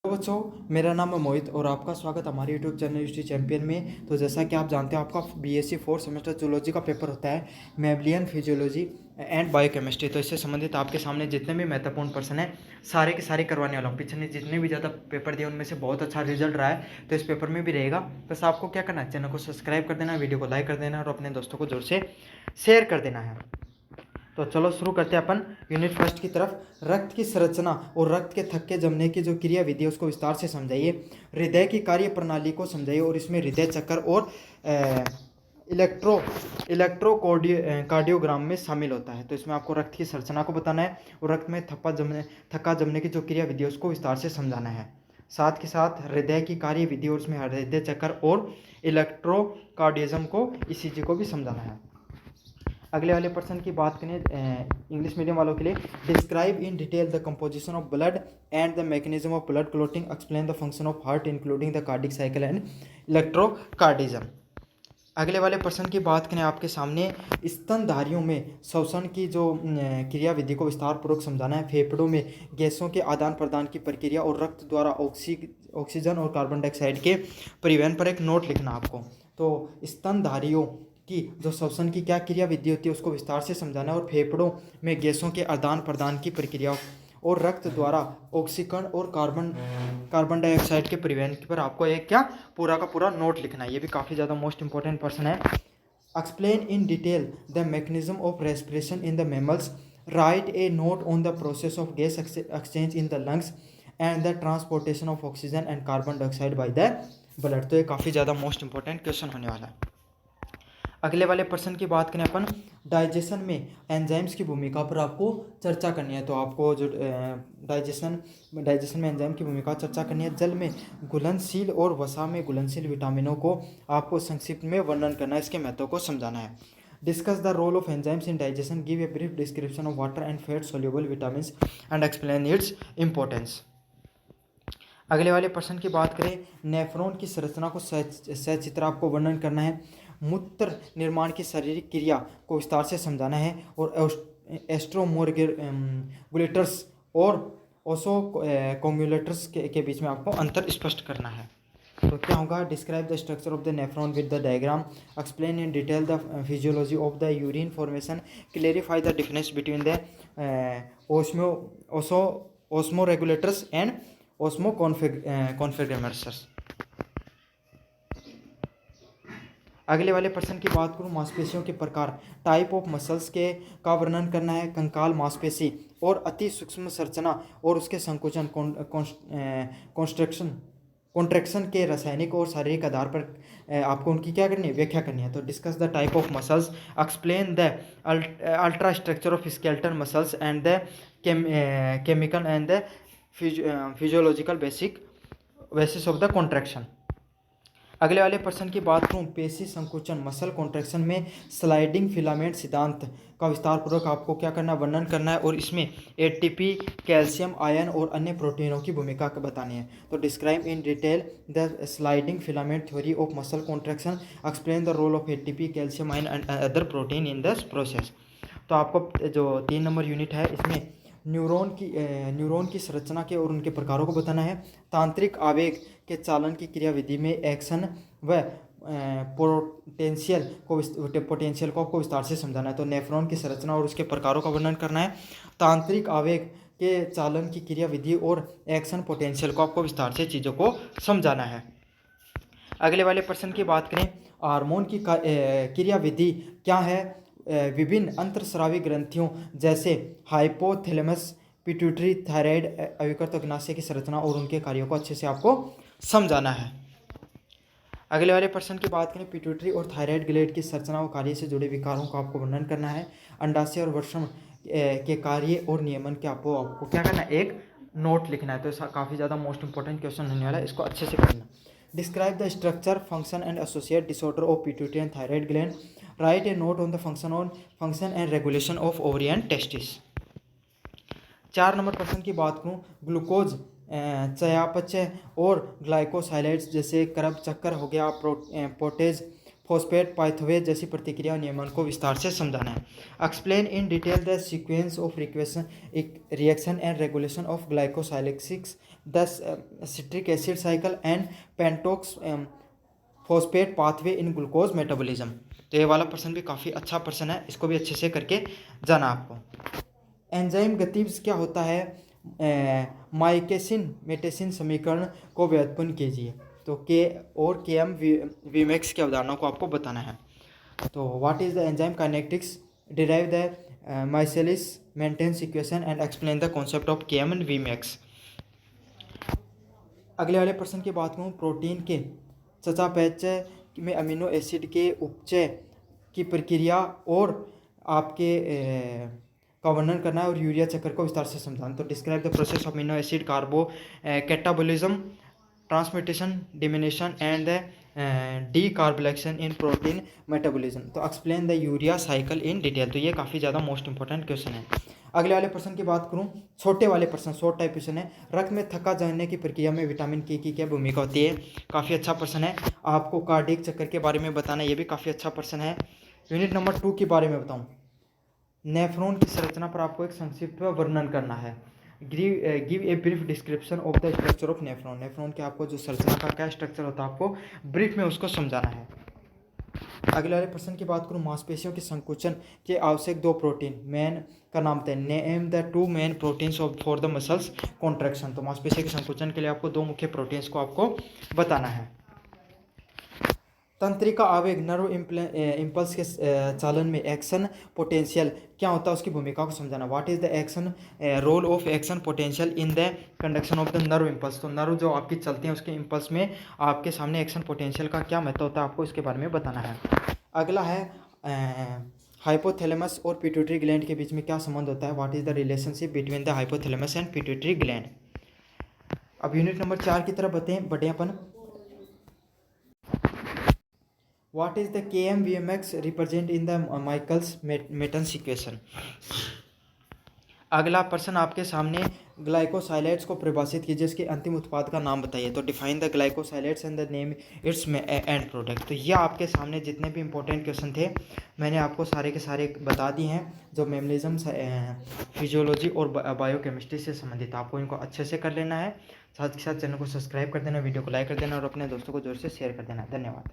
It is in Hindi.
बच्चों, मेरा नाम है मोहित और आपका स्वागत हमारे यूट्यूब चैनल हिस्ट्री चैंपियन में। तो जैसा कि आप जानते हो, आपका बीएससी फोर्थ सेमेस्टर जूलॉजी का पेपर होता है, मैमलियन फिजियोलॉजी एंड बायोकेमिस्ट्री। तो इससे संबंधित आपके सामने जितने भी महत्वपूर्ण प्रश्न हैं सारे के सारे करवाने वाला हूँ। पिछले जितने भी ज़्यादा पेपर दिए उनमें से बहुत अच्छा रिजल्ट रहा है, तो इस पेपर में भी रहेगा। बस आपको क्या करना है, चैनल को सब्सक्राइब कर देना है, वीडियो को लाइक कर देना है और अपने दोस्तों को जोर से शेयर कर देना है। तो चलो शुरू करते हैं अपन यूनिट फर्स्ट की तरफ। रक्त की संरचना और रक्त के थक्के जमने की जो क्रिया विधि है उसको विस्तार से समझाइए। हृदय की कार्य प्रणाली को समझाइए और इसमें हृदय चक्र और कार्डियोग्राम में शामिल होता है। तो इसमें आपको रक्त की संरचना को बताना है और रक्त में थक्का जमने की जो क्रिया विधि है उसको विस्तार से समझाना है। साथ के साथ हृदय की कार्य विधि और उसमें हृदय चक्र और इलेक्ट्रोकार्डिज्म को, ईसीजी को भी समझाना है। अगले वाले पर्सन की बात करें इंग्लिश मीडियम वालों के लिए, describe in detail the composition of blood and the mechanism of blood clotting, explain the function of heart including the cardiac cycle and electrocardiogram. अगले वाले पर्सन की बात करें आपके सामने, स्तनधारियों में श्वसन की जो क्रिया विधि को विस्तार पूर्वक समझाना है। फेफड़ों में गैसों के आदान प्रदान की प्रक्रिया और रक्त द्वारा ऑक्सीजन और कार्बन डाइऑक्साइड के परिवहन पर एक नोट लिखना आपको। तो स्तनधारियों की जो श्वसन की क्या क्रिया विधि होती है उसको विस्तार से समझाना है और फेफड़ों में गैसों के आदान प्रदान की प्रक्रिया और रक्त द्वारा ऑक्सीकरण और कार्बन डाइऑक्साइड के परिवहन पर आपको एक क्या पूरा का पूरा नोट लिखना है। ये भी काफ़ी ज़्यादा मोस्ट इंपॉर्टेंट पर्सन है। Explain in detail the mechanism of respiration in the mammals, right A note on the process of gas exchange in the lungs and the transportation of oxygen and carbon dioxide by the blood. तो ये काफ़ी ज़्यादा मोस्ट इंपॉर्टेंट क्वेश्चन होने वाला है। अगले वाले पर्सन की बात करें अपन, डाइजेशन में एंजाइम्स की भूमिका पर आपको चर्चा करनी है। तो आपको जो डाइजेशन में एंजाइम की भूमिका चर्चा करनी है। जल में घुलनशील और वसा में घुलनशील विटामिनों को आपको संक्षिप्त में वर्णन करना है, इसके महत्व को समझाना है। Discuss the role of enzymes in digestion, give a brief description of water and fat soluble vitamins and explain its importance. अगले वाले पर्सन की बात करें, नेफ्रॉन की संरचना को सचित्र आपको वर्णन करना है। मूत्र निर्माण की शारीरिक क्रिया को विस्तार से समझाना है और एस्ट्रोमोर्गुलेटर्स और ओसोकोंगुलेटर्स के बीच में आपको अंतर स्पष्ट करना है। तो क्या होगा, describe the structure of the nephron with the diagram, explain in detail the physiology of the urine formation, clarify the difference between the osmoregulators and osmo configurations. अगले वाले पर्सन की बात करूँ, मांसपेशियों के प्रकार, टाइप ऑफ मसल्स के का वर्णन करना है। कंकाल मांसपेशी और अति सूक्ष्म संरचना और उसके संकुचन, कॉन्ट्रैक्शन के रासायनिक और शारीरिक आधार पर आपको उनकी क्या करनी है, व्याख्या करनी है। तो discuss the type of muscles, explain the ultra structure of skeletal muscles and the chemical and the physiological basis of the contraction. अगले वाले पर्सन की बात करूँ, पेशी संकुचन मसल कॉन्ट्रैक्शन में स्लाइडिंग फिलामेंट सिद्धांत का विस्तार पूर्वक आपको क्या करना, वर्णन करना है और इसमें एटीपी, कैल्शियम, आयन और अन्य प्रोटीनों की भूमिका बतानी है। तो describe in detail the sliding filament theory of muscle contraction, explain the role of ATP, calcium, ion and other protein in the process. तो आपको जो 3 नंबर यूनिट है इसमें न्यूरॉन की संरचना के और उनके प्रकारों को बताना है। तांत्रिक आवेग के चालन की क्रिया विधि में एक्शन व पोटेंशियल को आपको विस्तार से समझाना है। तो नेफ्रॉन की संरचना और उसके प्रकारों का वर्णन करना है। तांत्रिक आवेग के चालन की क्रिया विधि और एक्शन पोटेंशियल को आपको विस्तार से चीज़ों को समझाना है। अगले वाले पर्सन की बात करें, हार्मोन की क्रिया विधि क्या है। विभिन्न अंतरस्रावी ग्रंथियों जैसे हाइपोथैलेमस, पिट्यूटरी, थायराइड, अविकृत अग्नाशय की संरचना और उनके कार्यों को अच्छे से आपको समझाना है। अगले वाले पर्सन की बात करें, पिट्यूटरी और थायराइड ग्लैंड की संरचना और कार्य से जुड़े विकारों का आपको वर्णन करना है। अंडाशय और वृषण के कार्य और नियमन के आपको क्या करना है, एक नोट लिखना है। तो काफ़ी ज़्यादा मोस्ट इंपॉर्टेंट क्वेश्चन होने वाला है, इसको अच्छे से करना। Describe the structure, function and associate disorder of pituitary and thyroid gland, right A note on the function and regulation of ovary and testis. 4 number person की बात करूँ, ग्लूकोज, चयापचय और ग्लाइकोसाइलेट्स जैसे करब चक्कर हो गया, फॉस्फेट पाथवे जैसी प्रतिक्रिया नियमन को विस्तार से समझाना है। Explain in detail the sequence of reaction and regulation of glycolysis, the citric acid cycle and pentose phosphate pathway in glucose metabolism. तो ये वाला प्रश्न भी काफ़ी अच्छा प्रश्न है, इसको भी अच्छे से करके जाना आपको। एंजाइम गतिविधि क्या होता है, माइकेसिन मेटेसिन समीकरण को व्युत्पन्न कीजिए। तो के और के एम वीमेक्स की अवधारणा को आपको बताना है। तो what is the enzyme kinetics, derive the Michaelis Menten equation and explain the concept of K M and Vmax. अगले वाले प्रश्न की बात करूँ, प्रोटीन के चयापचय में अमीनो एसिड के उपचय की प्रक्रिया और आपके का वर्णन करना है और यूरिया चक्र को विस्तार से समझाना। तो describe the process of amino acid carbo catabolism, transamination, deamination and decarboxylation in protein metabolism. तो explain the urea cycle in detail. तो ये काफ़ी ज़्यादा मोस्ट इंपॉर्टेंट क्वेश्चन है। अगले वाले प्रश्न की बात करूं, छोटे वाले प्रश्न, शॉर्ट टाइप क्वेश्चन है। रक्त में थक्का जमने की प्रक्रिया में विटामिन के की क्या भूमिका होती है। काफ़ी अच्छा प्रश्न है। आपको कार्डियक चक्कर के बारे में बताना, ये भी काफ़ी अच्छा प्रश्न है। यूनिट नंबर 2 के बारे में बताऊं, नेफ्रॉन की संरचना पर आपको एक संक्षिप्त वर्णन करना है। Give a brief description of the structure of nephron. Nephron के आपको जो संरचना का क्या स्ट्रक्चर होता है आपको ब्रीफ में उसको समझाना है। अगले वाले प्रश्न की बात करूँ, मांसपेशियों के संकुचन के आवश्यक 2 प्रोटीन मेन का नाम बताएं। Name the 2 main proteins of for the muscles contraction. तो मांसपेशियों के संकुचन के लिए आपको 2 मुख्य प्रोटीन्स को आपको बताना है। तंत्रिका आवेग नर्व इम्पल्स के चालन में एक्शन पोटेंशियल क्या होता है, उसकी भूमिका को समझाना। What is the action role of action potential in the conduction of the nerve impulse. तो नर्व जो आपकी चलती हैं उसके इम्पल्स में आपके सामने एक्शन पोटेंशियल का क्या महत्व होता है, आपको इसके बारे में बताना है। अगला है हाइपोथैलेमस और पिट्यूटरी ग्लैंड के बीच में क्या संबंध होता है। What is the relationship between the hypothalamus and pituitary gland. अब यूनिट नंबर 4 की तरफ बढ़े अपन। What is the KM-VMX represent in the Michaelis-Menten equation? अगला प्रश्न आपके सामने, ग्लाइकोसाइलेट्स को परिभाषित कीजिए, इसके अंतिम उत्पाद का नाम बताइए। तो define the glycosylates and the name its end product. तो ये आपके सामने जितने भी इंपॉर्टेंट क्वेश्चन थे मैंने आपको सारे के सारे बता दिए हैं, जो मेमोरिज्म, फिजियोलॉजी और बायोकेमिस्ट्री से संबंधित। आपको इनको अच्छे से कर लेना है। साथ ही साथ चैनल को सब्सक्राइब कर देना, वीडियो को लाइक कर देना और अपने दोस्तों को जोर से शेयर कर देना। धन्यवाद।